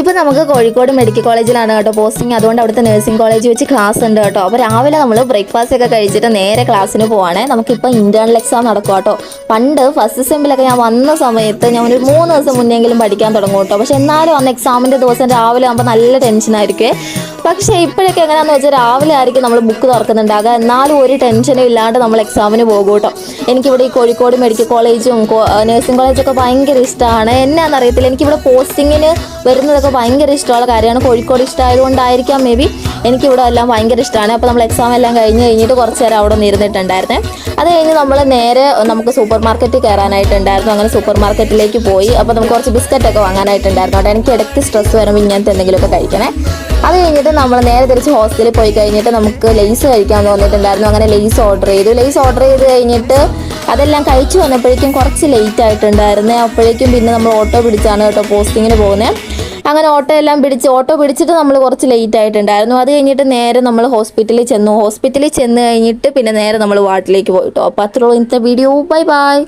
ഇപ്പോൾ നമുക്ക് കോഴിക്കോട് മെഡിക്കൽ കോളേജിലാണ് കേട്ടോ പോസ്റ്റിംഗ്. അതുകൊണ്ട് അവിടുത്തെ നഴ്സിംഗ് കോളേജ് വെച്ച് ക്ലാസ് ഉണ്ട് കേട്ടോ. അപ്പോൾ രാവിലെ നമ്മൾ ബ്രേക്ക്ഫാസ്റ്റ് ഒക്കെ കഴിച്ചിട്ട് നേരെ ക്ലാസ്സിന് പോവാണേ. നമുക്കിപ്പോൾ ഇന്റേണൽ എക്സാം നടക്കും കേട്ടോ. പണ്ട് ഫസ്റ്റ് സെമ്മിലൊക്കെ ഞാൻ വന്ന സമയത്ത് ഞാൻ ഒരു 3 ദിവസം മുന്നെങ്കിലും പഠിക്കാൻ തുടങ്ങും കേട്ടോ. പക്ഷെ എന്നാലും അന്ന് എക്സാമിൻ്റെ ദിവസം രാവിലെ ആകുമ്പോൾ നല്ല ടെൻഷനായിരിക്കും. പക്ഷേ ഇപ്പോഴൊക്കെ എങ്ങനെയാണെന്ന് വെച്ചാൽ രാവിലെ ആയിരിക്കും നമ്മൾ ബുക്ക് തുറക്കുന്നുണ്ടാകുക. എന്നാലും ഒരു ടെൻഷനും ഇല്ലാണ്ട് നമ്മൾ എക്സാമിന് പോകും കേട്ടോ. എനിക്കിവിടെ ഈ കോഴിക്കോട് മെഡിക്കൽ കോളേജും നഴ്സിംഗ് കോളേജൊക്കെ ഭയങ്കര ഇഷ്ടമാണ്. എന്നാണെന്നറിയത്തില്ല, എനിക്കിവിടെ പോസ്റ്റിങ്ങിന് വരുന്നതൊക്കെ ഭയങ്കര ഇഷ്ടമുള്ള കാര്യമാണ്. കോഴിക്കോട് ഇഷ്ടമായതുകൊണ്ടായിരിക്കാം മേ ബി എനിക്കിവിടെ എല്ലാം ഭയങ്കര ഇഷ്ടമാണ്. അപ്പോൾ നമ്മൾ എക്സാം എല്ലാം കഴിഞ്ഞിട്ട് കുറച്ച് നേരം അവിടെ നിന്ന് ഇരുന്നിട്ടുണ്ടായിരുന്നേ. അത് കഴിഞ്ഞ് നമ്മൾ നേരെ നമുക്ക് സൂപ്പർ മാർക്കറ്റിൽ കയറാനായിട്ടുണ്ടായിരുന്നു. അങ്ങനെ സൂപ്പർ മാർക്കറ്റിലേക്ക് പോയി. അപ്പോൾ നമുക്ക് കുറച്ച് ബിസ്ക്കറ്റൊക്കെ വാങ്ങാനായിട്ടുണ്ടായിരുന്നു കേട്ടോ. എനിക്ക് ഇടയ്ക്ക് സ്ട്രെസ് വരുമ്പോൾ ഇങ്ങനത്തെ എന്തെങ്കിലുമൊക്കെ കഴിക്കണേ. അത് കഴിഞ്ഞിട്ട് നമ്മൾ നേരെ തിരിച്ച് ഹോസ്റ്റലിൽ പോയി കഴിഞ്ഞിട്ട് നമുക്ക് ലെയ്സ് കഴിക്കാൻ തോന്നിയിട്ടുണ്ടായിരുന്നു. അങ്ങനെ ലെയ്സ് ഓർഡർ ചെയ്ത് കഴിഞ്ഞിട്ട് അതെല്ലാം കഴിച്ചു വന്നപ്പോഴേക്കും കുറച്ച് ലേറ്റ് ആയിട്ടുണ്ടായിരുന്നേ. അപ്പോഴേക്കും പിന്നെ നമ്മൾ ഓട്ടോ പിടിച്ചാണ് കേട്ടോ പോസ്റ്റിങ്ങിന് പോകുന്നത്. അങ്ങനെ ഓട്ടോ പിടിച്ചിട്ട് നമ്മൾ കുറച്ച് ലേറ്റ് ആയിട്ടുണ്ടായിരുന്നു. അത് കഴിഞ്ഞിട്ട് നേരെ നമ്മൾ ഹോസ്പിറ്റലിൽ ചെന്ന് കഴിഞ്ഞിട്ട് പിന്നെ നേരെ നമ്മൾ വാർഡിലേക്ക് പോയിട്ടോ. അപ്പോൾ അത്രയുള്ളൂ ഇന്നത്തെ വീഡിയോ. Bye bye.